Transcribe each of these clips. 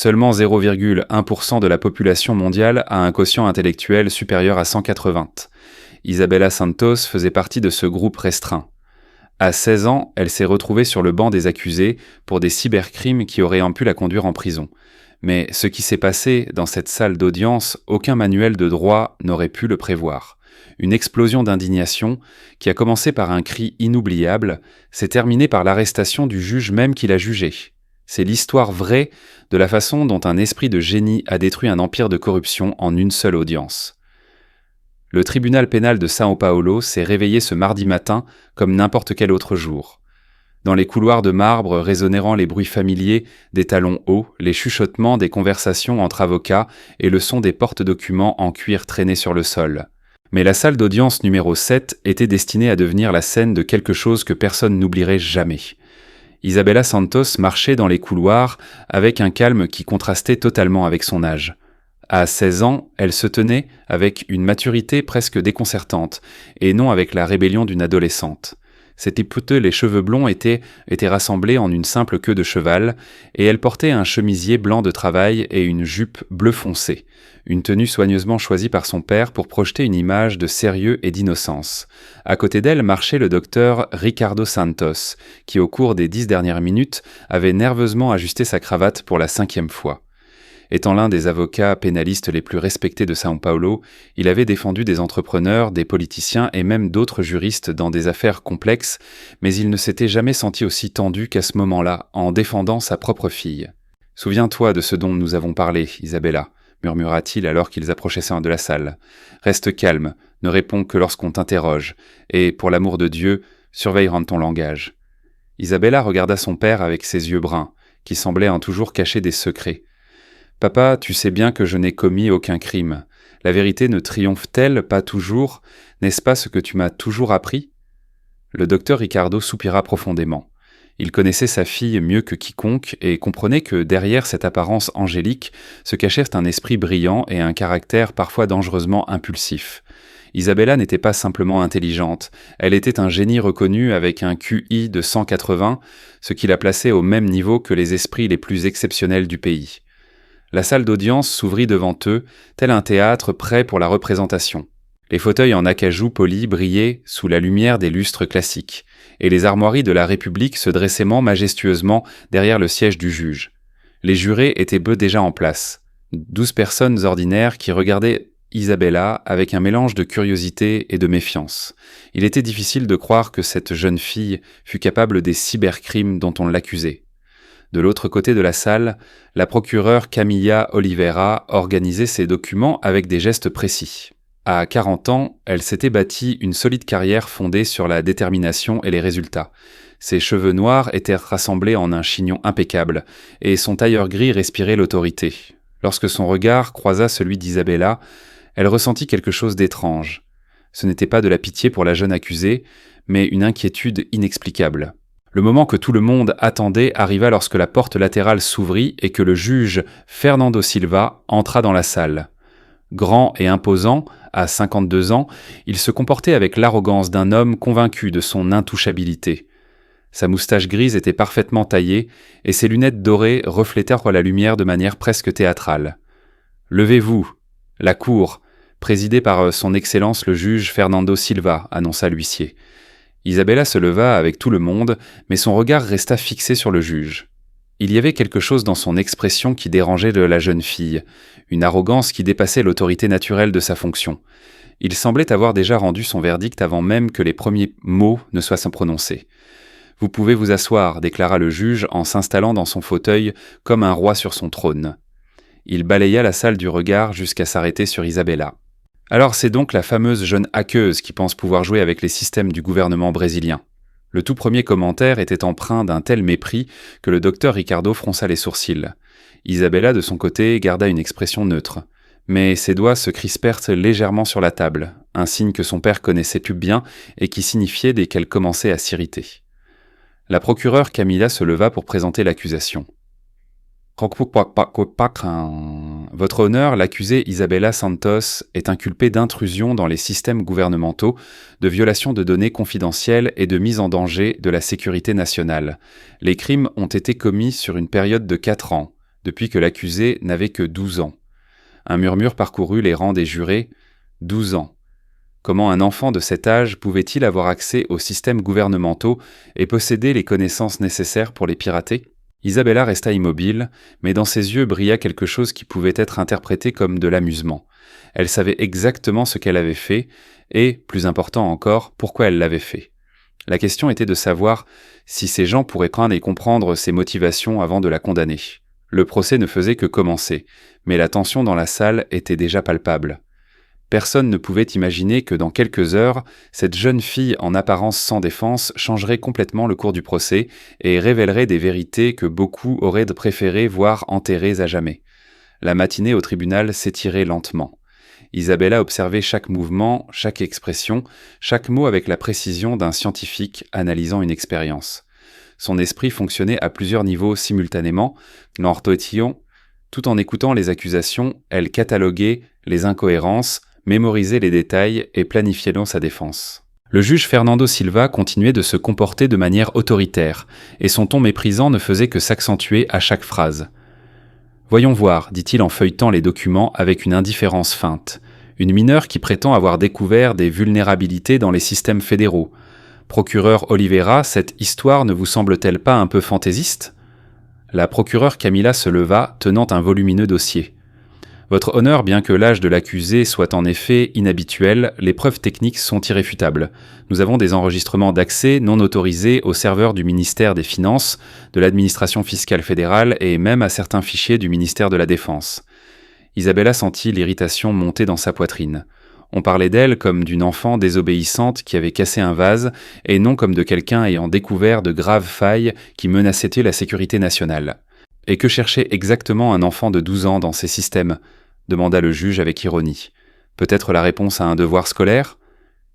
Seulement 0,1% de la population mondiale a un quotient intellectuel supérieur à 180. Isabela Santos faisait partie de ce groupe restreint. À 16 ans, elle s'est retrouvée sur le banc des accusés pour des cybercrimes qui auraient pu la conduire en prison. Mais ce qui s'est passé dans cette salle d'audience, aucun manuel de droit n'aurait pu le prévoir. Une explosion d'indignation, qui a commencé par un cri inoubliable, s'est terminée par l'arrestation du juge même qui l'a jugé. C'est l'histoire vraie de la façon dont un esprit de génie a détruit un empire de corruption en une seule audience. Le tribunal pénal de São Paulo s'est réveillé ce mardi matin comme n'importe quel autre jour. Dans les couloirs de marbre résonnèrent les bruits familiers des talons hauts, les chuchotements des conversations entre avocats et le son des porte-documents en cuir traînés sur le sol. Mais la salle d'audience numéro 7 était destinée à devenir la scène de quelque chose que personne n'oublierait jamais. Isabela Santos marchait dans les couloirs avec un calme qui contrastait totalement avec son âge. À 16 ans, elle se tenait avec une maturité presque déconcertante, et non avec la rébellion d'une adolescente. Ses épouteux, les cheveux blonds étaient rassemblés en une simple queue de cheval, et elle portait un chemisier blanc de travail et une jupe bleu foncé, une tenue soigneusement choisie par son père pour projeter une image de sérieux et d'innocence. À côté d'elle marchait le docteur Ricardo Santos, qui au cours des 10 dernières minutes avait nerveusement ajusté sa cravate pour la 5e fois. Étant l'un des avocats pénalistes les plus respectés de São Paulo, il avait défendu des entrepreneurs, des politiciens et même d'autres juristes dans des affaires complexes, mais il ne s'était jamais senti aussi tendu qu'à ce moment-là, en défendant sa propre fille. « Souviens-toi de ce dont nous avons parlé, Isabela », murmura-t-il alors qu'ils approchaient de la salle. « Reste calme, ne réponds que lorsqu'on t'interroge, et, pour l'amour de Dieu, surveille ton langage. » Isabela regarda son père avec ses yeux bruns, qui semblaient toujours cacher des secrets. « Papa, tu sais bien que je n'ai commis aucun crime. La vérité ne triomphe-t-elle pas toujours? N'est-ce pas ce que tu m'as toujours appris ?» Le docteur Ricardo soupira profondément. Il connaissait sa fille mieux que quiconque et comprenait que derrière cette apparence angélique se cachait un esprit brillant et un caractère parfois dangereusement impulsif. Isabela n'était pas simplement intelligente, elle était un génie reconnu avec un QI de 180, ce qui la plaçait au même niveau que les esprits les plus exceptionnels du pays. La salle d'audience s'ouvrit devant eux, tel un théâtre prêt pour la représentation. Les fauteuils en acajou poli brillaient sous la lumière des lustres classiques, et les armoiries de la République se dressaient majestueusement derrière le siège du juge. Les jurés étaient déjà en place, 12 personnes ordinaires qui regardaient Isabela avec un mélange de curiosité et de méfiance. Il était difficile de croire que cette jeune fille fût capable des cybercrimes dont on l'accusait. De l'autre côté de la salle, la procureure Camilla Oliveira organisait ses documents avec des gestes précis. À 40 ans, elle s'était bâtie une solide carrière fondée sur la détermination et les résultats. Ses cheveux noirs étaient rassemblés en un chignon impeccable, et son tailleur gris respirait l'autorité. Lorsque son regard croisa celui d'Isabela, elle ressentit quelque chose d'étrange. Ce n'était pas de la pitié pour la jeune accusée, mais une inquiétude inexplicable. Le moment que tout le monde attendait arriva lorsque la porte latérale s'ouvrit et que le juge Fernando Silva entra dans la salle. Grand et imposant, à 52 ans, il se comportait avec l'arrogance d'un homme convaincu de son intouchabilité. Sa moustache grise était parfaitement taillée et ses lunettes dorées reflétèrent la lumière de manière presque théâtrale. « Levez-vous, la cour, présidée par son Excellence le juge Fernando Silva », annonça l'huissier. Isabela se leva avec tout le monde, mais son regard resta fixé sur le juge. Il y avait quelque chose dans son expression qui dérangeait la jeune fille, une arrogance qui dépassait l'autorité naturelle de sa fonction. Il semblait avoir déjà rendu son verdict avant même que les premiers mots ne soient prononcés. « Vous pouvez vous asseoir », déclara le juge en s'installant dans son fauteuil comme un roi sur son trône. Il balaya la salle du regard jusqu'à s'arrêter sur Isabela. Alors c'est donc la fameuse jeune hackeuse qui pense pouvoir jouer avec les systèmes du gouvernement brésilien. Le tout premier commentaire était empreint d'un tel mépris que le docteur Ricardo fronça les sourcils. Isabela, de son côté, garda une expression neutre. Mais ses doigts se crispèrent légèrement sur la table, un signe que son père connaissait plus bien et qui signifiait dès qu'elle commençait à s'irriter. La procureure Camilla se leva pour présenter l'accusation. Votre honneur, l'accusée Isabela Santos est inculpée d'intrusion dans les systèmes gouvernementaux, de violation de données confidentielles et de mise en danger de la sécurité nationale. Les crimes ont été commis sur une période de 4 ans. depuis que l'accusé n'avait que 12 ans. Un murmure parcourut les rangs des jurés. 12 ans. Comment un enfant de cet âge pouvait-il avoir accès aux systèmes gouvernementaux et posséder les connaissances nécessaires pour les pirater ? Isabella resta immobile, mais dans ses yeux brilla quelque chose qui pouvait être interprété comme de l'amusement. Elle savait exactement ce qu'elle avait fait, et, plus important encore, pourquoi elle l'avait fait. La question était de savoir si ces gens pourraient craindre et comprendre ses motivations avant de la condamner. Le procès ne faisait que commencer, mais la tension dans la salle était déjà palpable. Personne ne pouvait imaginer que dans quelques heures, cette jeune fille en apparence sans défense changerait complètement le cours du procès et révélerait des vérités que beaucoup auraient préféré voir enterrées à jamais. La matinée au tribunal s'étirait lentement. Isabella observait chaque mouvement, chaque expression, chaque mot avec la précision d'un scientifique analysant une expérience. Son esprit fonctionnait à plusieurs niveaux simultanément, tout en écoutant les accusations, elle cataloguait les incohérences, mémorisait les détails et planifiait donc sa défense. Le juge Fernando Silva continuait de se comporter de manière autoritaire, et son ton méprisant ne faisait que s'accentuer à chaque phrase. « Voyons voir, dit-il en feuilletant les documents avec une indifférence feinte. Une mineure qui prétend avoir découvert des vulnérabilités dans les systèmes fédéraux. Procureur Oliveira, cette histoire ne vous semble-t-elle pas un peu fantaisiste ?» La procureure Camilla se leva, tenant un volumineux dossier. « Votre honneur, bien que l'âge de l'accusé soit en effet inhabituel, les preuves techniques sont irréfutables. Nous avons des enregistrements d'accès non autorisés aux serveurs du ministère des Finances, de l'administration fiscale fédérale et même à certains fichiers du ministère de la Défense. » Isabella sentit l'irritation monter dans sa poitrine. On parlait d'elle comme d'une enfant désobéissante qui avait cassé un vase, et non comme de quelqu'un ayant découvert de graves failles qui menaçaient la sécurité nationale. « Et que cherchait exactement un enfant de 12 ans dans ces systèmes ?» demanda le juge avec ironie. « Peut-être la réponse à un devoir scolaire ?»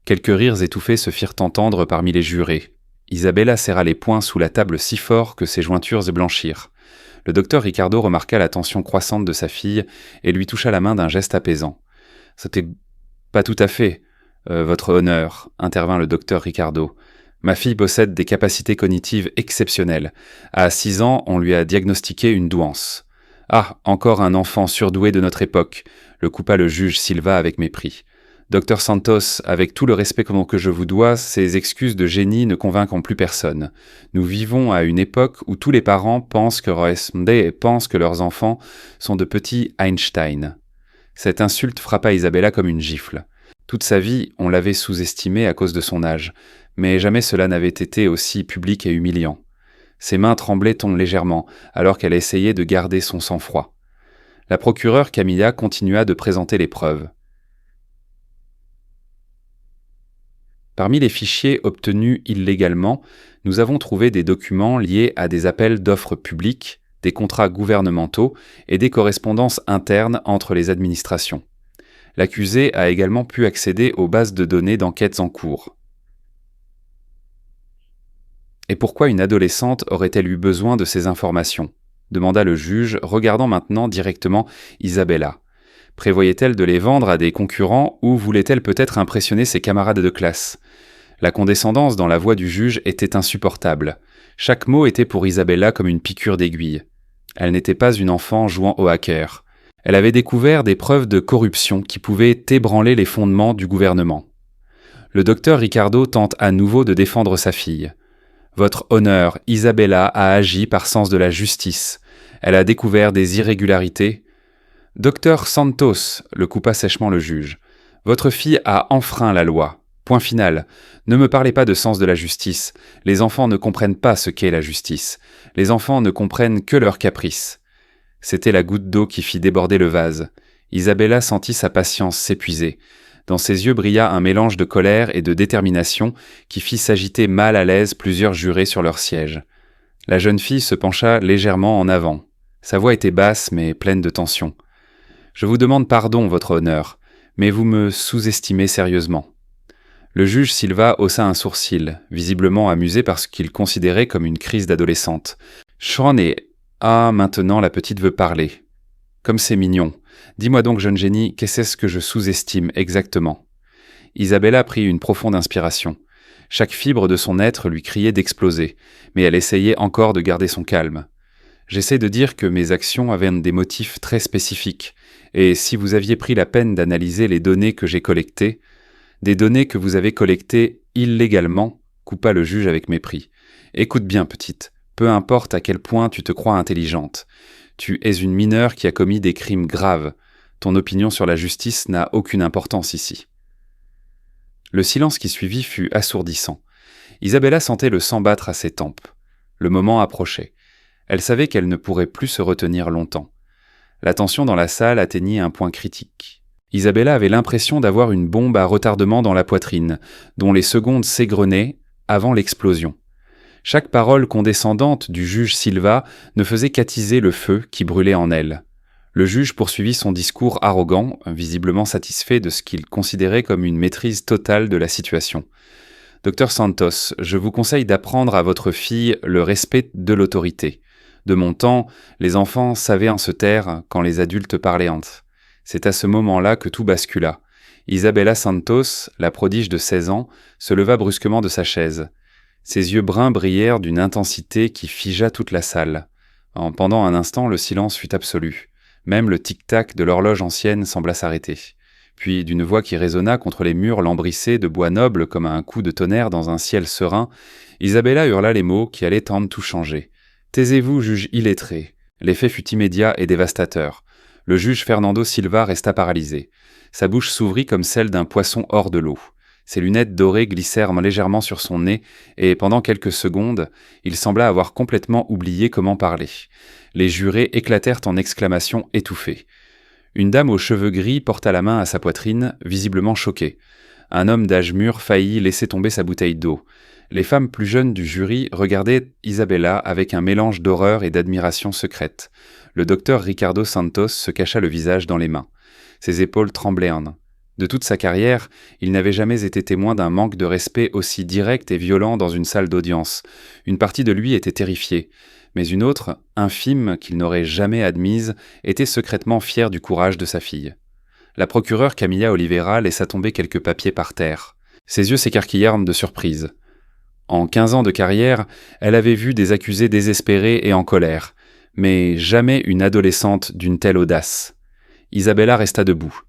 Quelques rires étouffés se firent entendre parmi les jurés. Isabella serra les poings sous la table si fort que ses jointures blanchirent. Le docteur Ricardo remarqua la tension croissante de sa fille et lui toucha la main d'un geste apaisant. « C'était pas tout à fait, votre honneur, » intervint le docteur Ricardo. « Ma fille possède des capacités cognitives exceptionnelles. À 6 ans, on lui a diagnostiqué une douance. » « Ah, encore un enfant surdoué de notre époque », le coupa le juge Silva avec mépris. « Docteur Santos, avec tout le respect que je vous dois, ces excuses de génie ne convainquent plus personne. Nous vivons à une époque où tous les parents pensent que leurs enfants sont de petits Einstein. » Cette insulte frappa Isabella comme une gifle. Toute sa vie, on l'avait sous-estimé à cause de son âge, mais jamais cela n'avait été aussi public et humiliant. Ses mains tremblaient légèrement, alors qu'elle essayait de garder son sang-froid. La procureure Camilla continua de présenter les preuves. Parmi les fichiers obtenus illégalement, nous avons trouvé des documents liés à des appels d'offres publiques, des contrats gouvernementaux et des correspondances internes entre les administrations. L'accusé a également pu accéder aux bases de données d'enquêtes en cours. Et pourquoi une adolescente aurait-elle eu besoin de ces informations ? Demanda le juge, regardant maintenant directement Isabella. Prévoyait-elle de les vendre à des concurrents ou voulait-elle peut-être impressionner ses camarades de classe ? La condescendance dans la voix du juge était insupportable. Chaque mot était pour Isabella comme une piqûre d'aiguille. Elle n'était pas une enfant jouant au hacker. Elle avait découvert des preuves de corruption qui pouvaient ébranler les fondements du gouvernement. Le docteur Ricardo tente à nouveau de défendre sa fille. Votre honneur, Isabella a agi par sens de la justice. Elle a découvert des irrégularités. Docteur Santos, le coupa sèchement le juge. Votre fille a enfreint la loi. Point final. Ne me parlez pas de sens de la justice. Les enfants ne comprennent pas ce qu'est la justice. Les enfants ne comprennent que leurs caprices. C'était la goutte d'eau qui fit déborder le vase. Isabella sentit sa patience s'épuiser. Dans ses yeux brilla un mélange de colère et de détermination qui fit s'agiter mal à l'aise plusieurs jurés sur leur siège. La jeune fille se pencha légèrement en avant. Sa voix était basse mais pleine de tension. « Je vous demande pardon, votre honneur, mais vous me sous-estimez sérieusement. » Le juge Silva haussa un sourcil, visiblement amusé par ce qu'il considérait comme une crise d'adolescente. « Ah, maintenant la petite veut parler. Comme c'est mignon. Dis-moi donc, jeune génie, qu'est-ce que je sous-estime exactement ?» Isabella prit une profonde inspiration. Chaque fibre de son être lui criait d'exploser, mais elle essayait encore de garder son calme. J'essaie de dire que mes actions avaient des motifs très spécifiques, et si vous aviez pris la peine d'analyser les données que j'ai collectées, des données que vous avez collectées illégalement, coupa le juge avec mépris. Écoute bien, petite, peu importe à quel point tu te crois intelligente. Tu es une mineure qui a commis des crimes graves. Ton opinion sur la justice n'a aucune importance ici. Le silence qui suivit fut assourdissant. Isabella sentait le sang battre à ses tempes. Le moment approchait. Elle savait qu'elle ne pourrait plus se retenir longtemps. La tension dans la salle atteignit un point critique. Isabella avait l'impression d'avoir une bombe à retardement dans la poitrine, dont les secondes s'égrenaient avant l'explosion. Chaque parole condescendante du juge Silva ne faisait qu'attiser le feu qui brûlait en elle. Le juge poursuivit son discours arrogant, visiblement satisfait de ce qu'il considérait comme une maîtrise totale de la situation. « Docteur Santos, je vous conseille d'apprendre à votre fille le respect de l'autorité. De mon temps, les enfants savaient en se taire quand les adultes parlaient entre. C'est à ce moment-là que tout bascula. Isabella Santos, la prodige de 16 ans, se leva brusquement de sa chaise. Ses yeux bruns brillèrent d'une intensité qui figea toute la salle. Pendant un instant, le silence fut absolu. Même le tic-tac de l'horloge ancienne sembla s'arrêter. Puis, d'une voix qui résonna contre les murs lambrissés de bois noble comme un coup de tonnerre dans un ciel serein, Isabella hurla les mots qui allaient tendre tout changer. « Taisez-vous, juge illettré !» L'effet fut immédiat et dévastateur. Le juge Fernando Silva resta paralysé. Sa bouche s'ouvrit comme celle d'un poisson hors de l'eau. Ses lunettes dorées glissèrent légèrement sur son nez, et pendant quelques secondes, il sembla avoir complètement oublié comment parler. Les jurés éclatèrent en exclamations étouffées. Une dame aux cheveux gris porta la main à sa poitrine, visiblement choquée. Un homme d'âge mûr faillit laisser tomber sa bouteille d'eau. Les femmes plus jeunes du jury regardaient Isabella avec un mélange d'horreur et d'admiration secrète. Le docteur Ricardo Santos se cacha le visage dans les mains. Ses épaules tremblèrent. De toute sa carrière, il n'avait jamais été témoin d'un manque de respect aussi direct et violent dans une salle d'audience. Une partie de lui était terrifiée, mais une autre, infime, qu'il n'aurait jamais admise, était secrètement fière du courage de sa fille. La procureure Camilla Oliveira laissa tomber quelques papiers par terre. Ses yeux s'écarquillèrent de surprise. En 15 ans de carrière, elle avait vu des accusés désespérés et en colère, mais jamais une adolescente d'une telle audace. Isabella resta debout.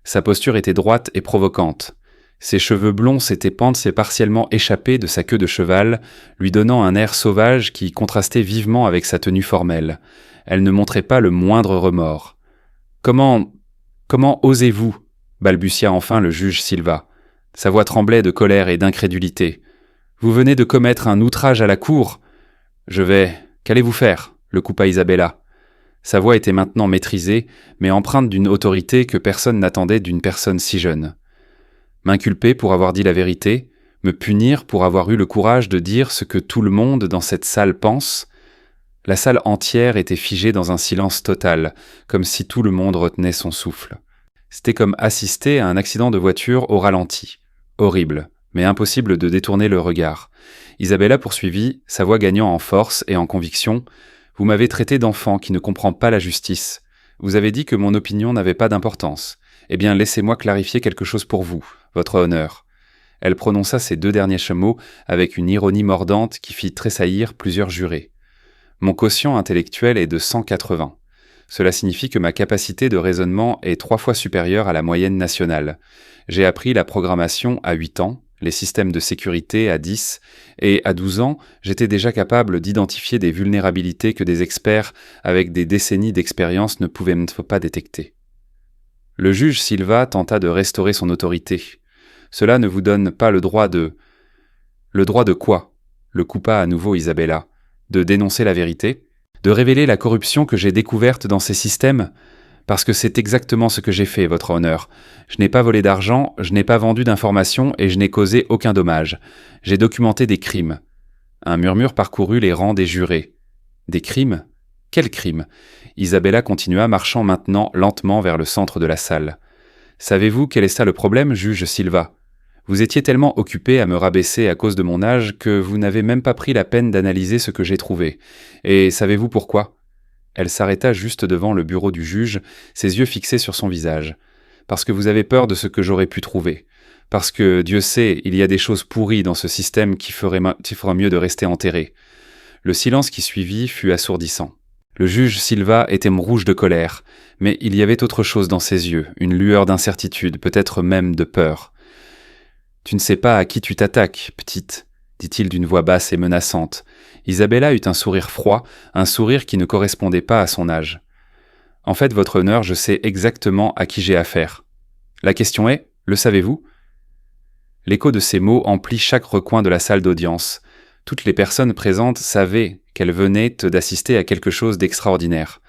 Sa posture était droite et provocante. Ses cheveux blonds s'étaient partiellement échappés de sa queue de cheval, lui donnant un air sauvage qui contrastait vivement avec sa tenue formelle. Elle ne montrait pas le moindre remords. « Comment osez-vous » balbutia enfin le juge Silva. Sa voix tremblait de colère et d'incrédulité. « Vous venez de commettre un outrage à la cour. »« Qu'allez-vous faire ?» le coupa Isabella. Sa voix était maintenant maîtrisée, mais empreinte d'une autorité que personne n'attendait d'une personne si jeune. M'inculper pour avoir dit la vérité, me punir pour avoir eu le courage de dire ce que tout le monde dans cette salle pense. La salle entière était figée dans un silence total, comme si tout le monde retenait son souffle. C'était comme assister à un accident de voiture au ralenti. Horrible, mais impossible de détourner le regard. Isabella poursuivit, sa voix gagnant en force et en conviction. « Vous m'avez traité d'enfant qui ne comprend pas la justice. Vous avez dit que mon opinion n'avait pas d'importance. Eh bien, laissez-moi clarifier quelque chose pour vous, votre honneur. » Elle prononça ces 2 derniers mots avec une ironie mordante qui fit tressaillir plusieurs jurés. « Mon quotient intellectuel est de 180. Cela signifie que ma capacité de raisonnement est 3 fois supérieure à la moyenne nationale. J'ai appris la programmation à 8 ans, les systèmes de sécurité à 10, et à 12 ans, j'étais déjà capable d'identifier des vulnérabilités que des experts avec des décennies d'expérience ne pouvaient même pas détecter. » Le juge Silva tenta de restaurer son autorité. « Cela ne vous donne pas le droit de... »« Le droit de quoi ?» le coupa à nouveau Isabella. « De dénoncer la vérité ? De révéler la corruption que j'ai découverte dans ces systèmes ? Parce que c'est exactement ce que j'ai fait, votre honneur. Je n'ai pas volé d'argent, je n'ai pas vendu d'informations et je n'ai causé aucun dommage. J'ai documenté des crimes. » Un murmure parcourut les rangs des jurés. « Des crimes ? Quels crimes ?» Isabella continua, marchant maintenant lentement vers le centre de la salle. « Savez-vous quel est ça le problème, juge Silva ? Vous étiez tellement occupé à me rabaisser à cause de mon âge que vous n'avez même pas pris la peine d'analyser ce que j'ai trouvé. Et savez-vous pourquoi ? » Elle s'arrêta juste devant le bureau du juge, ses yeux fixés sur son visage. « Parce que vous avez peur de ce que j'aurais pu trouver. Parce que, Dieu sait, il y a des choses pourries dans ce système qui fera mieux de rester enterré. » Le silence qui suivit fut assourdissant. Le juge Silva était rouge de colère, mais il y avait autre chose dans ses yeux, une lueur d'incertitude, peut-être même de peur. « Tu ne sais pas à qui tu t'attaques, petite », dit-il d'une voix basse et menaçante. Isabella eut un sourire froid, un sourire qui ne correspondait pas à son âge. « En fait, votre honneur, je sais exactement à qui j'ai affaire. La question est, le savez-vous » L'écho de ces mots emplit chaque recoin de la salle d'audience. Toutes les personnes présentes savaient qu'elles venaient d'assister à quelque chose d'extraordinaire.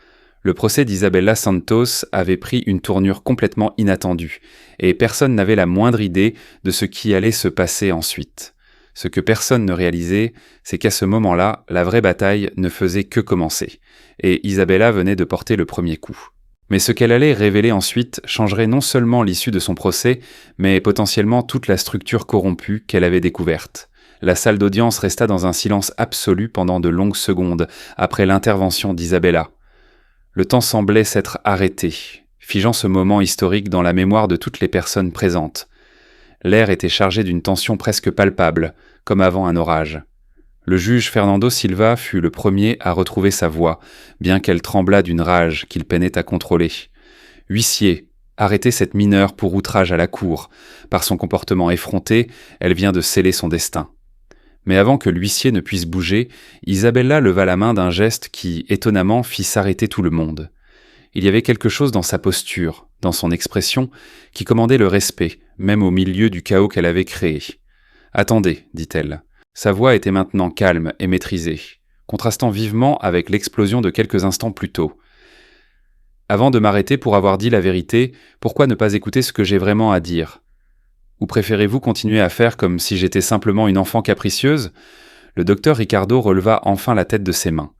Le procès d'Isabella Santos avait pris une tournure complètement inattendue, et personne n'avait la moindre idée de ce qui allait se passer ensuite. Ce que personne ne réalisait, c'est qu'à ce moment-là, la vraie bataille ne faisait que commencer, et Isabella venait de porter le premier coup. Mais ce qu'elle allait révéler ensuite changerait non seulement l'issue de son procès, mais potentiellement toute la structure corrompue qu'elle avait découverte. La salle d'audience resta dans un silence absolu pendant de longues secondes après l'intervention d'Isabella. Le temps semblait s'être arrêté, figeant ce moment historique dans la mémoire de toutes les personnes présentes. L'air était chargé d'une tension presque palpable, comme avant un orage. Le juge Fernando Silva fut le premier à retrouver sa voix, bien qu'elle tremblât d'une rage qu'il peinait à contrôler. « Huissier, arrêtez cette mineure pour outrage à la cour. Par son comportement effronté, elle vient de sceller son destin. » Mais avant que l'huissier ne puisse bouger, Isabella leva la main d'un geste qui, étonnamment, fit s'arrêter tout le monde. Il y avait quelque chose dans sa posture, dans son expression, qui commandait le respect, même au milieu du chaos qu'elle avait créé. « Attendez, dit-elle. » Sa voix était maintenant calme et maîtrisée, contrastant vivement avec l'explosion de quelques instants plus tôt. « Avant de m'arrêter pour avoir dit la vérité, pourquoi ne pas écouter ce que j'ai vraiment à dire ? Ou préférez-vous continuer à faire comme si j'étais simplement une enfant capricieuse ?» Le docteur Ricardo releva enfin la tête de ses mains.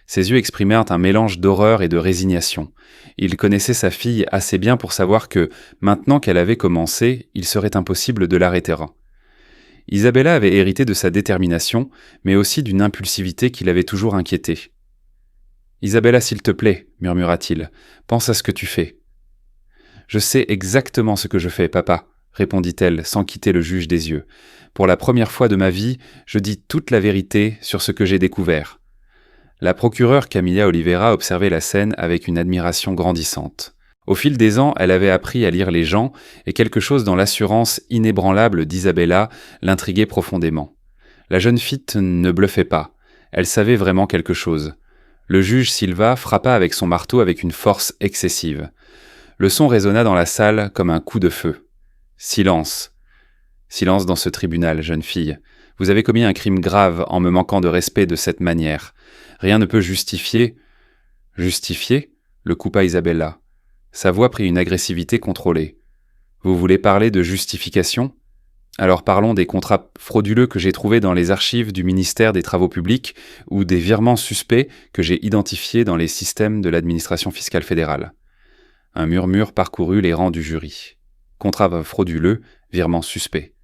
Ses yeux exprimèrent un mélange d'horreur et de résignation. Il connaissait sa fille assez bien pour savoir que, maintenant qu'elle avait commencé, il serait impossible de l'arrêter. Isabella avait hérité de sa détermination, mais aussi d'une impulsivité qui l'avait toujours inquiétée. « Isabella, s'il te plaît, murmura-t-il, pense à ce que tu fais. »« Je sais exactement ce que je fais, papa, » répondit-elle sans quitter le juge des yeux. « Pour la première fois de ma vie, je dis toute la vérité sur ce que j'ai découvert. » La procureure Camilla Oliveira observait la scène avec une admiration grandissante. Au fil des ans, elle avait appris à lire les gens, et quelque chose dans l'assurance inébranlable d'Isabella l'intriguait profondément. La jeune fille ne bluffait pas, elle savait vraiment quelque chose. Le juge Silva frappa avec son marteau avec une force excessive. Le son résonna dans la salle comme un coup de feu. « Silence. Silence dans ce tribunal, jeune fille. Vous avez commis un crime grave en me manquant de respect de cette manière. Rien ne peut justifier... » « Justifier ?» le coupa Isabella. Sa voix prit une agressivité contrôlée. « Vous voulez parler de justification ? Alors parlons des contrats frauduleux que j'ai trouvés dans les archives du ministère des Travaux publics ou des virements suspects que j'ai identifiés dans les systèmes de l'administration fiscale fédérale. » Un murmure parcourut les rangs du jury. Contrat frauduleux, virement suspect.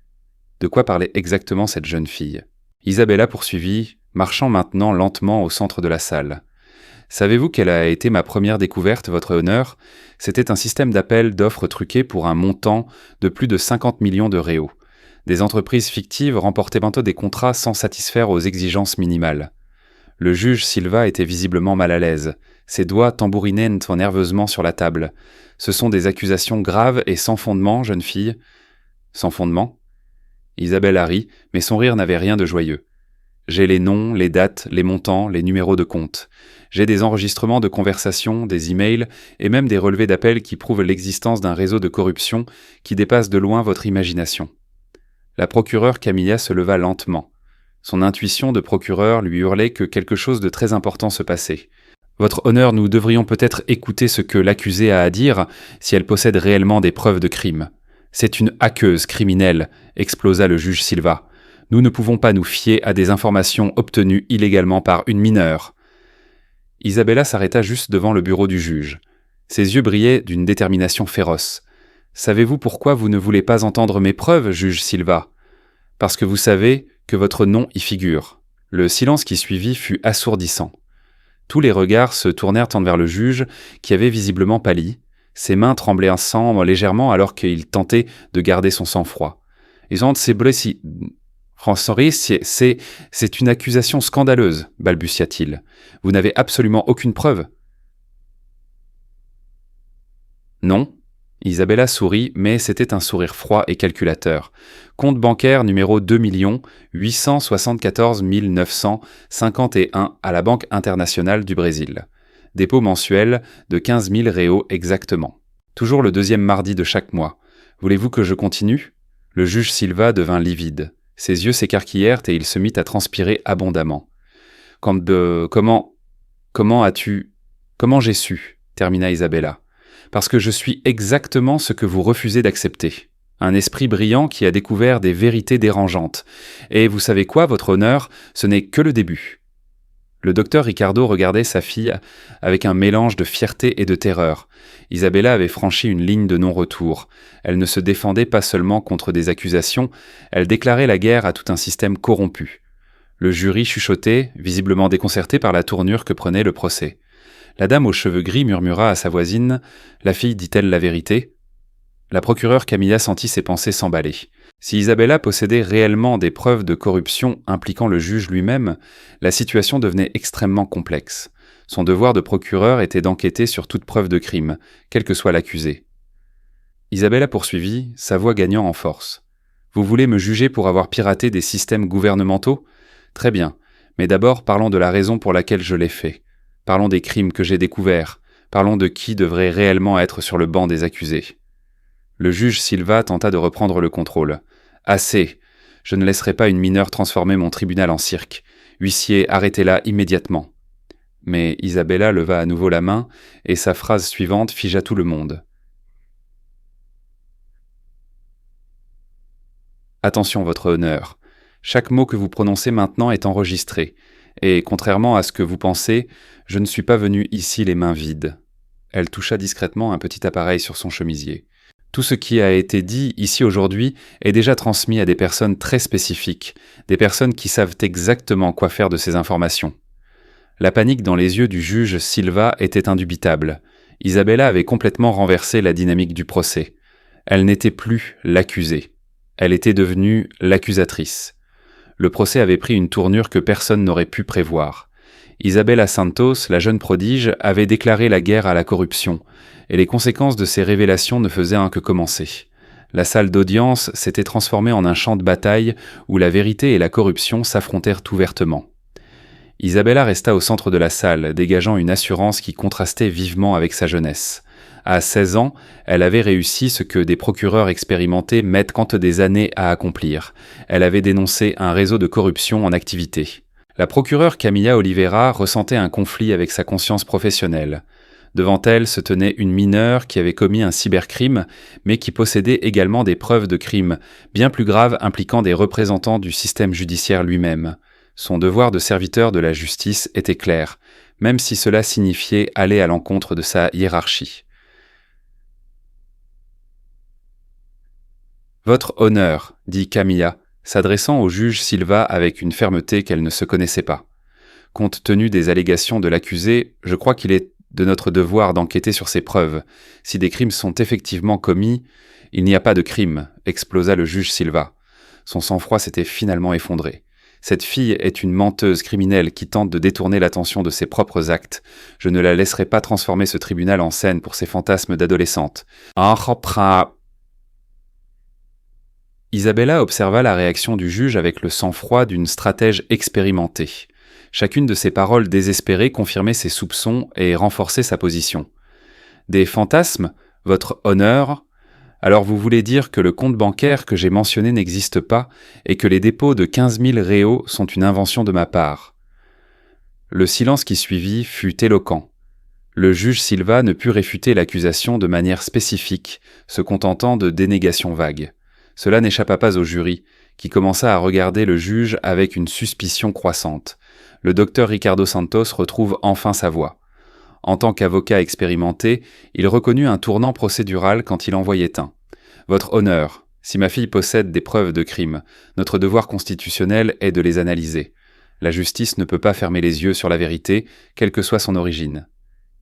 De quoi parlait exactement cette jeune fille ? Isabella poursuivit, marchant maintenant lentement au centre de la salle. Savez-vous quelle a été ma première découverte, votre honneur ? C'était un système d'appel d'offres truqués pour un montant de plus de 50 millions de réaux. Des entreprises fictives remportaient bientôt des contrats sans satisfaire aux exigences minimales. Le juge Silva était visiblement mal à l'aise. Ses doigts tambourinaient nerveusement sur la table. Ce sont des accusations graves et sans fondement, jeune fille. Sans fondement ? Isabella rit, mais son rire n'avait rien de joyeux. J'ai les noms, les dates, les montants, les numéros de compte. J'ai des enregistrements de conversations, des emails et même des relevés d'appels qui prouvent l'existence d'un réseau de corruption qui dépasse de loin votre imagination. La procureure Camilla se leva lentement. Son intuition de procureur lui hurlait que quelque chose de très important se passait. « Votre honneur, nous devrions peut-être écouter ce que l'accusée a à dire si elle possède réellement des preuves de crime. C'est une hackeuse criminelle », explosa le juge Silva. « Nous ne pouvons pas nous fier à des informations obtenues illégalement par une mineure. » Isabella s'arrêta juste devant le bureau du juge. Ses yeux brillaient d'une détermination féroce. « Savez-vous pourquoi vous ne voulez pas entendre mes preuves, juge Silva ? Parce que vous savez que votre nom y figure. » Le silence qui suivit fut assourdissant. Tous les regards se tournèrent vers le juge, qui avait visiblement pâli. Ses mains tremblaient légèrement alors qu'il tentait de garder son sang-froid. « Ils ont ses blessés. François, c'est une accusation scandaleuse, balbutia-t-il. Vous n'avez absolument aucune preuve. Non. Isabella sourit, mais c'était un sourire froid et calculateur. Compte bancaire numéro 2 874 951 à la Banque internationale du Brésil. Dépôt mensuel de 15 000 réaux exactement. Toujours le deuxième mardi de chaque mois. Voulez-vous que je continue ? Le juge Silva devint livide. Ses yeux s'écarquillèrent et il se mit à transpirer abondamment. Comment j'ai su ? Termina Isabella. Parce que je suis exactement ce que vous refusez d'accepter. Un esprit brillant qui a découvert des vérités dérangeantes. Et vous savez quoi, votre honneur, ce n'est que le début. Le docteur Ricardo regardait sa fille avec un mélange de fierté et de terreur. Isabella avait franchi une ligne de non-retour. Elle ne se défendait pas seulement contre des accusations, elle déclarait la guerre à tout un système corrompu. Le jury chuchotait, visiblement déconcerté par la tournure que prenait le procès. La dame aux cheveux gris murmura à sa voisine « La fille dit-elle la vérité ?» La procureure Camilla sentit ses pensées s'emballer. Si Isabella possédait réellement des preuves de corruption impliquant le juge lui-même, la situation devenait extrêmement complexe. Son devoir de procureur était d'enquêter sur toute preuve de crime, quel que soit l'accusé. Isabella poursuivit, sa voix gagnant en force. « Vous voulez me juger pour avoir piraté des systèmes gouvernementaux ? Très bien, mais d'abord parlons de la raison pour laquelle je l'ai fait. Parlons des crimes que j'ai découverts. Parlons de qui devrait réellement être sur le banc des accusés. » Le juge Silva tenta de reprendre le contrôle. « Assez. Je ne laisserai pas une mineure transformer mon tribunal en cirque. Huissier, arrêtez-la immédiatement. » Mais Isabella leva à nouveau la main, et sa phrase suivante figea tout le monde. « Attention, votre honneur. Chaque mot que vous prononcez maintenant est enregistré. Et, contrairement à ce que vous pensez, je ne suis pas venu ici les mains vides. » Elle toucha discrètement un petit appareil sur son chemisier. Tout ce qui a été dit ici aujourd'hui est déjà transmis à des personnes très spécifiques, des personnes qui savent exactement quoi faire de ces informations. La panique dans les yeux du juge Silva était indubitable. Isabella avait complètement renversé la dynamique du procès. Elle n'était plus l'accusée. Elle était devenue l'accusatrice. Le procès avait pris une tournure que personne n'aurait pu prévoir. Isabella Santos, la jeune prodige, avait déclaré la guerre à la corruption, et les conséquences de ces révélations ne faisaient que commencer. La salle d'audience s'était transformée en un champ de bataille où la vérité et la corruption s'affrontèrent ouvertement. Isabella resta au centre de la salle, dégageant une assurance qui contrastait vivement avec sa jeunesse. À 16 ans, elle avait réussi ce que des procureurs expérimentés mettent quant des années à accomplir. Elle avait dénoncé un réseau de corruption en activité. La procureure Camilla Oliveira ressentait un conflit avec sa conscience professionnelle. Devant elle se tenait une mineure qui avait commis un cybercrime, mais qui possédait également des preuves de crime, bien plus graves impliquant des représentants du système judiciaire lui-même. Son devoir de serviteur de la justice était clair, même si cela signifiait aller à l'encontre de sa hiérarchie. « Votre honneur, dit Camilla, s'adressant au juge Silva avec une fermeté qu'elle ne se connaissait pas. Compte tenu des allégations de l'accusé, je crois qu'il est de notre devoir d'enquêter sur ces preuves. Si des crimes sont effectivement commis, il n'y a pas de crime, explosa le juge Silva. Son sang-froid s'était finalement effondré. Cette fille est une menteuse criminelle qui tente de détourner l'attention de ses propres actes. Je ne la laisserai pas transformer ce tribunal en scène pour ses fantasmes d'adolescente. Isabella observa la réaction du juge avec le sang-froid d'une stratège expérimentée. Chacune de ses paroles désespérées confirmait ses soupçons et renforçait sa position. « Des fantasmes, votre honneur ? Alors vous voulez dire que le compte bancaire que j'ai mentionné n'existe pas et que les dépôts de 15 000 réaux sont une invention de ma part ?» Le silence qui suivit fut éloquent. Le juge Silva ne put réfuter l'accusation de manière spécifique, se contentant de dénégations vagues. Cela n'échappa pas au jury, qui commença à regarder le juge avec une suspicion croissante. Le docteur Ricardo Santos retrouve enfin sa voix. En tant qu'avocat expérimenté, il reconnut un tournant procédural quand il en voyait un. « Votre honneur, si ma fille possède des preuves de crime, notre devoir constitutionnel est de les analyser. La justice ne peut pas fermer les yeux sur la vérité, quelle que soit son origine. »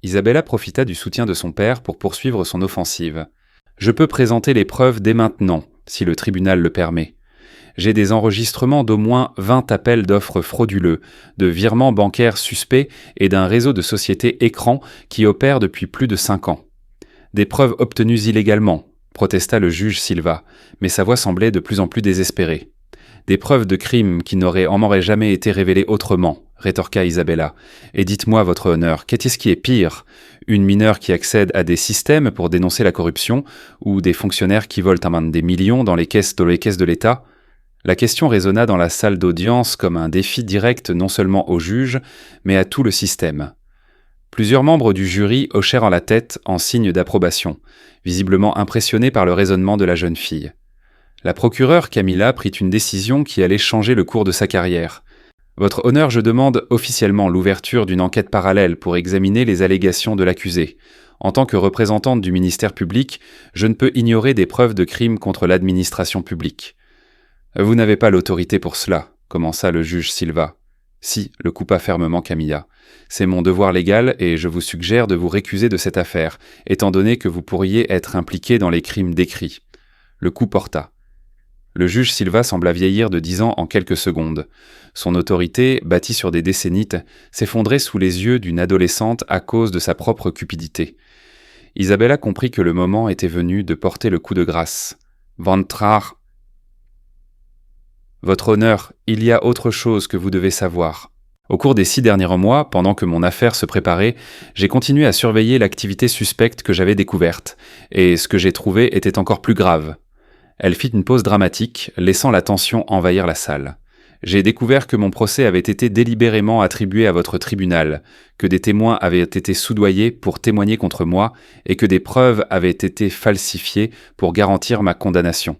Isabella profita du soutien de son père pour poursuivre son offensive. « Je peux présenter les preuves dès maintenant, si le tribunal le permet. J'ai des enregistrements d'au moins 20 appels d'offres frauduleux, de virements bancaires suspects et d'un réseau de sociétés écrans qui opère depuis plus de 5 ans. Des preuves obtenues illégalement, protesta le juge Silva, mais sa voix semblait de plus en plus désespérée. Des preuves de crimes qui n'en m'auraient jamais été révélées autrement, rétorqua Isabella. Et dites-moi, votre honneur, qu'est-ce qui est pire? Une mineure qui accède à des systèmes pour dénoncer la corruption, ou des fonctionnaires qui volent des millions dans les caisses de l'État? La question résonna dans la salle d'audience comme un défi direct non seulement au juge, mais à tout le système. Plusieurs membres du jury hochèrent la tête en signe d'approbation, visiblement impressionnés par le raisonnement de la jeune fille. La procureure Camilla prit une décision qui allait changer le cours de sa carrière. Votre honneur, je demande officiellement l'ouverture d'une enquête parallèle pour examiner les allégations de l'accusé. En tant que représentante du ministère public, je ne peux ignorer des preuves de crimes contre l'administration publique. Vous n'avez pas l'autorité pour cela, commença le juge Silva. Si, le coupa fermement Camilla. C'est mon devoir légal et je vous suggère de vous récuser de cette affaire, étant donné que vous pourriez être impliqué dans les crimes décrits. Le coup porta. Le juge Silva sembla vieillir de 10 ans en quelques secondes. Son autorité, bâtie sur des décennies, s'effondrait sous les yeux d'une adolescente à cause de sa propre cupidité. Isabella comprit que le moment était venu de porter le coup de grâce. Vantrar. Votre honneur, il y a autre chose que vous devez savoir. Au cours des 6 derniers mois, pendant que mon affaire se préparait, j'ai continué à surveiller l'activité suspecte que j'avais découverte, et ce que j'ai trouvé était encore plus grave. Elle fit une pause dramatique, laissant la tension envahir la salle. J'ai découvert que mon procès avait été délibérément attribué à votre tribunal, que des témoins avaient été soudoyés pour témoigner contre moi et que des preuves avaient été falsifiées pour garantir ma condamnation.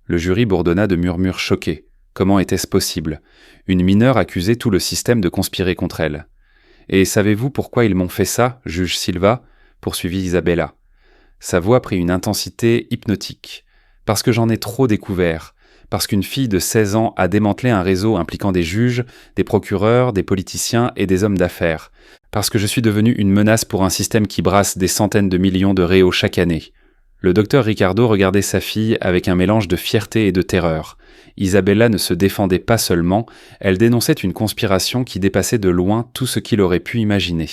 Le jury bourdonna de murmures choqués. Comment était-ce possible? Une mineure accusait tout le système de conspirer contre elle. Et savez-vous pourquoi ils m'ont fait ça, juge Silva? Poursuivit Isabella. Sa voix prit une intensité hypnotique. Parce que j'en ai trop découvert, parce qu'une fille de 16 ans a démantelé un réseau impliquant des juges, des procureurs, des politiciens et des hommes d'affaires, parce que je suis devenu une menace pour un système qui brasse des centaines de millions de réaux chaque année. Le docteur Ricardo regardait sa fille avec un mélange de fierté et de terreur. Isabella ne se défendait pas seulement, elle dénonçait une conspiration qui dépassait de loin tout ce qu'il aurait pu imaginer.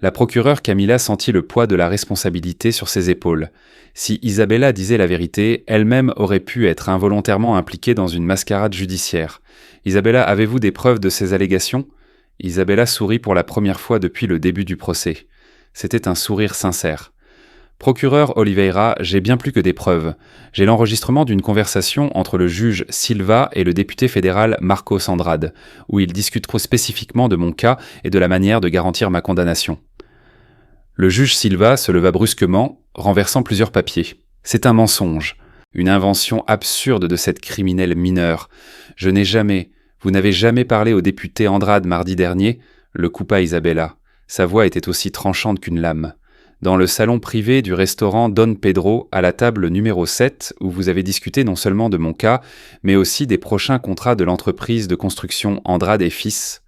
La procureure Camilla sentit le poids de la responsabilité sur ses épaules. Si Isabella disait la vérité, elle-même aurait pu être involontairement impliquée dans une mascarade judiciaire. Isabella, avez-vous des preuves de ces allégations? Isabella sourit pour la première fois depuis le début du procès. C'était un sourire sincère. Procureur Oliveira, j'ai bien plus que des preuves. J'ai l'enregistrement d'une conversation entre le juge Silva et le député fédéral Marcos Andrade, où ils discutent trop spécifiquement de mon cas et de la manière de garantir ma condamnation. Le juge Silva se leva brusquement, renversant plusieurs papiers. C'est un mensonge, une invention absurde de cette criminelle mineure. Vous n'avez jamais parlé au député Andrade mardi dernier, le coupa Isabella. Sa voix était aussi tranchante qu'une lame. Dans le salon privé du restaurant Don Pedro, à la table numéro 7, où vous avez discuté non seulement de mon cas, mais aussi des prochains contrats de l'entreprise de construction Andrade et Fils.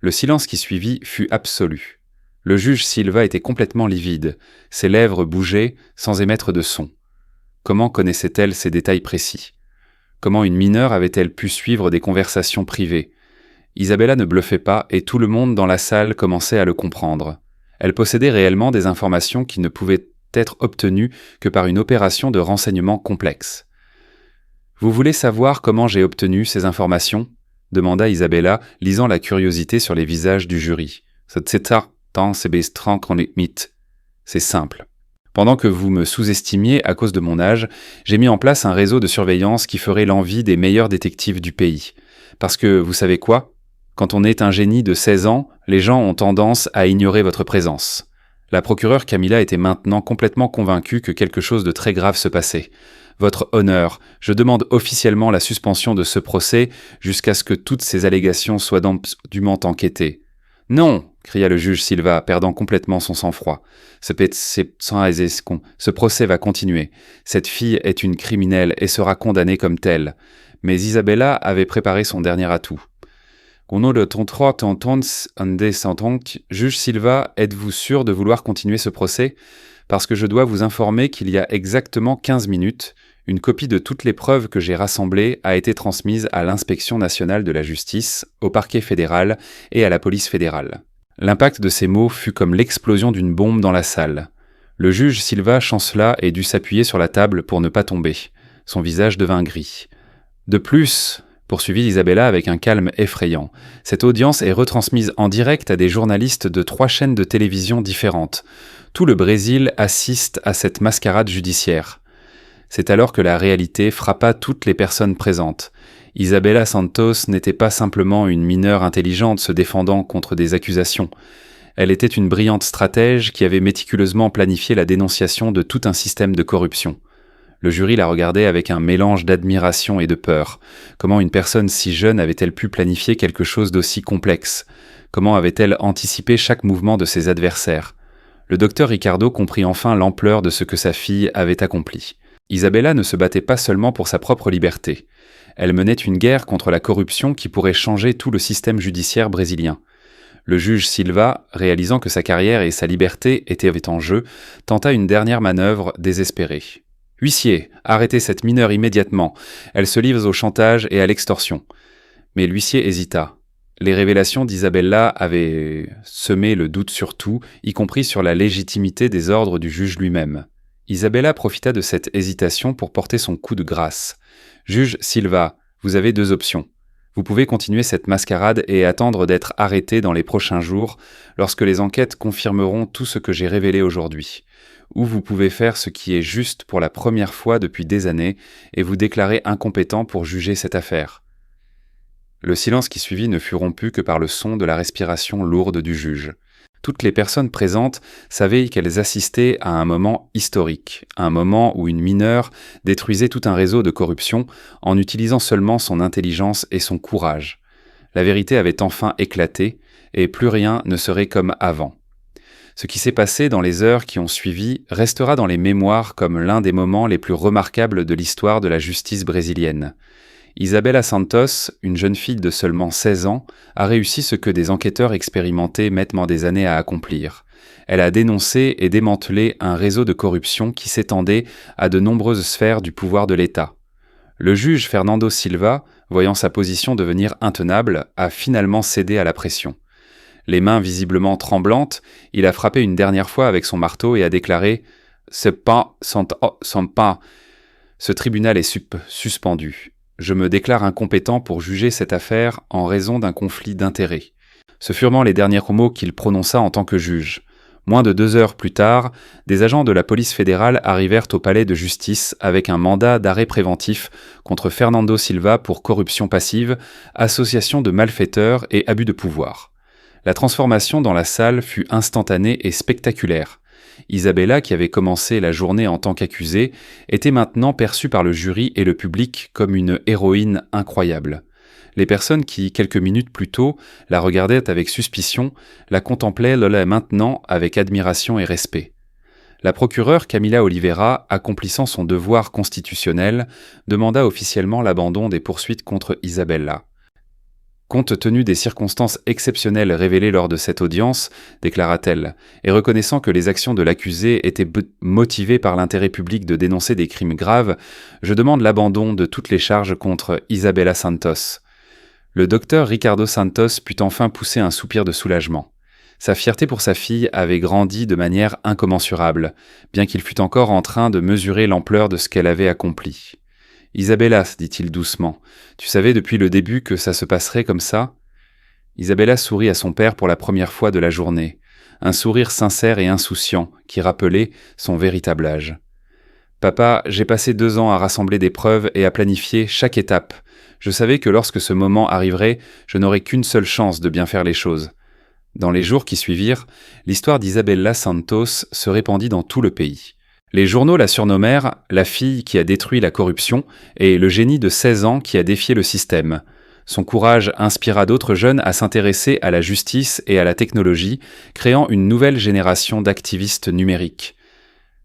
Le silence qui suivit fut absolu. Le juge Silva était complètement livide, ses lèvres bougeaient sans émettre de son. Comment connaissait-elle ces détails précis? Comment une mineure avait-elle pu suivre des conversations privées? Isabella ne bluffait pas et tout le monde dans la salle commençait à le comprendre. Elle possédait réellement des informations qui ne pouvaient être obtenues que par une opération de renseignement complexe. « Vous voulez savoir comment j'ai obtenu ces informations ?» demanda Isabella, lisant la curiosité sur les visages du jury. C'est simple. Pendant que vous me sous-estimiez à cause de mon âge, j'ai mis en place un réseau de surveillance qui ferait l'envie des meilleurs détectives du pays. Parce que, vous savez quoi? Quand on est un génie de 16 ans, les gens ont tendance à ignorer votre présence. La procureure Camilla était maintenant complètement convaincue que quelque chose de très grave se passait. Votre honneur, je demande officiellement la suspension de ce procès jusqu'à ce que toutes ces allégations soient dûment enquêtées. Non, cria le juge Silva, perdant complètement son sang-froid. Ce procès va continuer. Cette fille est une criminelle et sera condamnée comme telle. Mais Isabella avait préparé son dernier atout. Juge Silva, êtes-vous sûr de vouloir continuer ce procès? parce que je dois vous informer qu'il y a exactement 15 minutes, une copie de toutes les preuves que j'ai rassemblées a été transmise à l'Inspection nationale de la justice, au parquet fédéral et à la police fédérale. L'impact de ces mots fut comme l'explosion d'une bombe dans la salle. Le juge Silva chancela et dut s'appuyer sur la table pour ne pas tomber. Son visage devint gris. De plus, poursuivit Isabella avec un calme effrayant, cette audience est retransmise en direct à des journalistes de 3 chaînes de télévision différentes. Tout le Brésil assiste à cette mascarade judiciaire. C'est alors que la réalité frappa toutes les personnes présentes. Isabella Santos n'était pas simplement une mineure intelligente se défendant contre des accusations. Elle était une brillante stratège qui avait méticuleusement planifié la dénonciation de tout un système de corruption. Le jury la regardait avec un mélange d'admiration et de peur. Comment une personne si jeune avait-elle pu planifier quelque chose d'aussi complexe ? Comment avait-elle anticipé chaque mouvement de ses adversaires ? Le docteur Ricardo comprit enfin l'ampleur de ce que sa fille avait accompli. Isabella ne se battait pas seulement pour sa propre liberté. Elle menait une guerre contre la corruption qui pourrait changer tout le système judiciaire brésilien. Le juge Silva, réalisant que sa carrière et sa liberté étaient en jeu, tenta une dernière manœuvre désespérée. « Huissier, arrêtez cette mineure immédiatement. Elle se livre au chantage et à l'extorsion. » Mais l'huissier hésita. Les révélations d'Isabella avaient semé le doute sur tout, y compris sur la légitimité des ordres du juge lui-même. Isabella profita de cette hésitation pour porter son coup de grâce. « Juge Silva, vous avez 2 options. Vous pouvez continuer cette mascarade et attendre d'être arrêté dans les prochains jours lorsque les enquêtes confirmeront tout ce que j'ai révélé aujourd'hui. Ou vous pouvez faire ce qui est juste pour la première fois depuis des années et vous déclarer incompétent pour juger cette affaire. » Le silence qui suivit ne fut rompu que par le son de la respiration lourde du juge. Toutes les personnes présentes savaient qu'elles assistaient à un moment historique, un moment où une mineure détruisait tout un réseau de corruption en utilisant seulement son intelligence et son courage. La vérité avait enfin éclaté, et plus rien ne serait comme avant. Ce qui s'est passé dans les heures qui ont suivi restera dans les mémoires comme l'un des moments les plus remarquables de l'histoire de la justice brésilienne. Isabella Santos, une jeune fille de seulement 16 ans, a réussi ce que des enquêteurs expérimentés mettent des années à accomplir. Elle a dénoncé et démantelé un réseau de corruption qui s'étendait à de nombreuses sphères du pouvoir de l'État. Le juge Fernando Silva, voyant sa position devenir intenable, a finalement cédé à la pression. Les mains visiblement tremblantes, il a frappé une dernière fois avec son marteau et a déclaré « Ce tribunal est suspendu. Je me déclare incompétent pour juger cette affaire en raison d'un conflit d'intérêts. » Ce furent les derniers mots qu'il prononça en tant que juge. Moins de 2 heures plus tard, des agents de la police fédérale arrivèrent au palais de justice avec un mandat d'arrêt préventif contre Fernando Silva pour corruption passive, association de malfaiteurs et abus de pouvoir. La transformation dans la salle fut instantanée et spectaculaire. Isabella, qui avait commencé la journée en tant qu'accusée, était maintenant perçue par le jury et le public comme une héroïne incroyable. Les personnes qui, quelques minutes plus tôt, la regardaient avec suspicion, la contemplaient maintenant avec admiration et respect. La procureure Camila Oliveira, accomplissant son devoir constitutionnel, demanda officiellement l'abandon des poursuites contre Isabella. Compte tenu des circonstances exceptionnelles révélées lors de cette audience, déclara-t-elle, et reconnaissant que les actions de l'accusé étaient motivées par l'intérêt public de dénoncer des crimes graves, je demande l'abandon de toutes les charges contre Isabella Santos. Le docteur Ricardo Santos put enfin pousser un soupir de soulagement. Sa fierté pour sa fille avait grandi de manière incommensurable, bien qu'il fût encore en train de mesurer l'ampleur de ce qu'elle avait accompli. « Isabella, dit-il doucement, tu savais depuis le début que ça se passerait comme ça ?» Isabella sourit à son père pour la première fois de la journée, un sourire sincère et insouciant qui rappelait son véritable âge. « Papa, j'ai passé 2 ans à rassembler des preuves et à planifier chaque étape. Je savais que lorsque ce moment arriverait, je n'aurais qu'une seule chance de bien faire les choses. » Dans les jours qui suivirent, l'histoire d'Isabella Santos se répandit dans tout le pays. Les journaux la surnommèrent « la fille qui a détruit la corruption » et « le génie de 16 ans qui a défié le système ». Son courage inspira d'autres jeunes à s'intéresser à la justice et à la technologie, créant une nouvelle génération d'activistes numériques.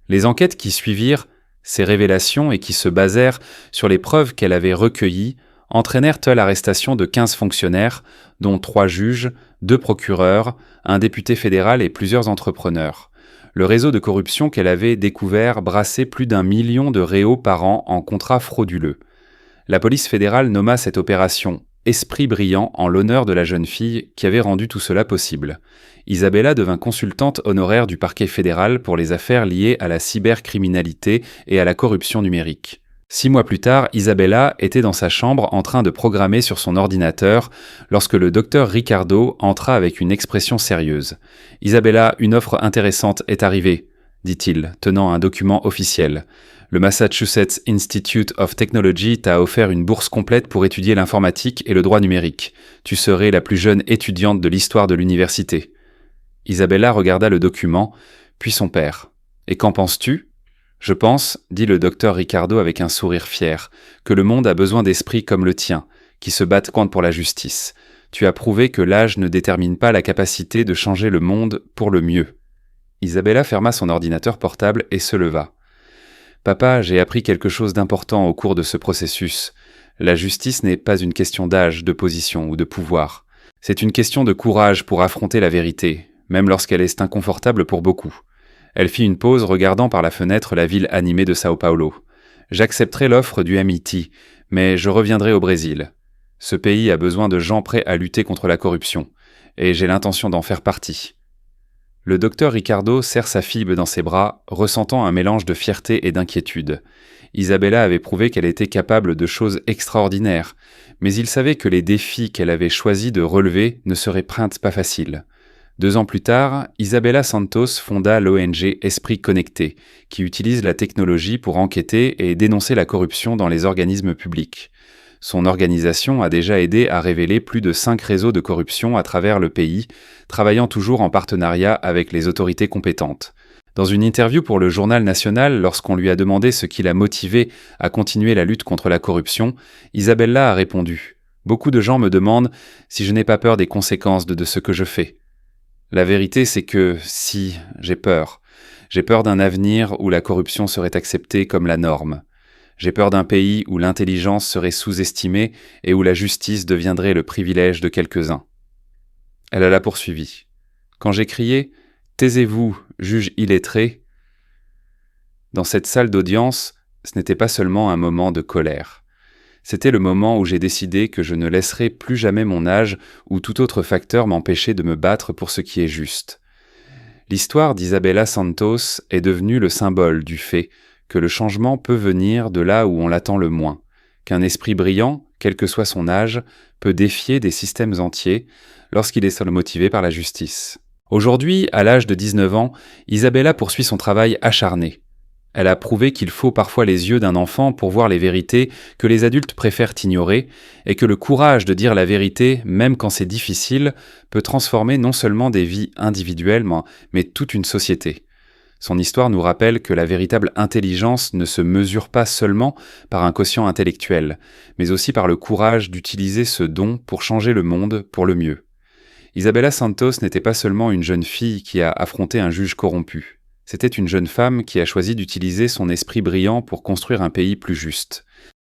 Les enquêtes qui suivirent ces révélations et qui se basèrent sur les preuves qu'elle avait recueillies entraînèrent l'arrestation de 15 fonctionnaires, dont 3 juges, 2 procureurs, un député fédéral et plusieurs entrepreneurs. Le réseau de corruption qu'elle avait découvert brassait plus d'1 million de réaux par an en contrats frauduleux. La police fédérale nomma cette opération « Esprit brillant » en l'honneur de la jeune fille qui avait rendu tout cela possible. Isabella devint consultante honoraire du parquet fédéral pour les affaires liées à la cybercriminalité et à la corruption numérique. 6 mois plus tard, Isabella était dans sa chambre en train de programmer sur son ordinateur lorsque le docteur Ricardo entra avec une expression sérieuse. « Isabella, une offre intéressante est arrivée », dit-il, tenant un document officiel. « Le Massachusetts Institute of Technology t'a offert une bourse complète pour étudier l'informatique et le droit numérique. Tu serais la plus jeune étudiante de l'histoire de l'université. » Isabella regarda le document, puis son père. « Et qu'en penses-tu ? » « Je pense, dit le docteur Ricardo avec un sourire fier, que le monde a besoin d'esprits comme le tien, qui se battent pour la justice. Tu as prouvé que l'âge ne détermine pas la capacité de changer le monde pour le mieux. » Isabella ferma son ordinateur portable et se leva. « Papa, j'ai appris quelque chose d'important au cours de ce processus. La justice n'est pas une question d'âge, de position ou de pouvoir. C'est une question de courage pour affronter la vérité, même lorsqu'elle est inconfortable pour beaucoup. » Elle fit une pause regardant par la fenêtre la ville animée de Sao Paulo. « J'accepterai l'offre du MIT, mais je reviendrai au Brésil. Ce pays a besoin de gens prêts à lutter contre la corruption, et j'ai l'intention d'en faire partie. » Le docteur Ricardo serre sa fille dans ses bras, ressentant un mélange de fierté et d'inquiétude. Isabella avait prouvé qu'elle était capable de choses extraordinaires, mais il savait que les défis qu'elle avait choisi de relever ne seraient pas faciles. 2 ans plus tard, Isabella Santos fonda l'ONG Esprit Connecté, qui utilise la technologie pour enquêter et dénoncer la corruption dans les organismes publics. Son organisation a déjà aidé à révéler plus de 5 réseaux de corruption à travers le pays, travaillant toujours en partenariat avec les autorités compétentes. Dans une interview pour le Journal national, lorsqu'on lui a demandé ce qui l'a motivé à continuer la lutte contre la corruption, Isabella a répondu « Beaucoup de gens me demandent si je n'ai pas peur des conséquences de ce que je fais. La vérité, c'est que, si, j'ai peur. J'ai peur d'un avenir où la corruption serait acceptée comme la norme. J'ai peur d'un pays où l'intelligence serait sous-estimée et où la justice deviendrait le privilège de quelques-uns. » Elle a poursuivi. « Quand j'ai crié « Taisez-vous, juge illettré », dans cette salle d'audience, ce n'était pas seulement un moment de colère. C'était le moment où j'ai décidé que je ne laisserais plus jamais mon âge ou tout autre facteur m'empêcher de me battre pour ce qui est juste. L'histoire d'Isabella Santos est devenue le symbole du fait que le changement peut venir de là où on l'attend le moins, qu'un esprit brillant, quel que soit son âge, peut défier des systèmes entiers lorsqu'il est seul motivé par la justice. Aujourd'hui, à l'âge de 19 ans, Isabella poursuit son travail acharné. Elle a prouvé qu'il faut parfois les yeux d'un enfant pour voir les vérités que les adultes préfèrent ignorer et que le courage de dire la vérité, même quand c'est difficile, peut transformer non seulement des vies individuelles, mais toute une société. Son histoire nous rappelle que la véritable intelligence ne se mesure pas seulement par un quotient intellectuel, mais aussi par le courage d'utiliser ce don pour changer le monde pour le mieux. Isabella Santos n'était pas seulement une jeune fille qui a affronté un juge corrompu. C'était une jeune femme qui a choisi d'utiliser son esprit brillant pour construire un pays plus juste.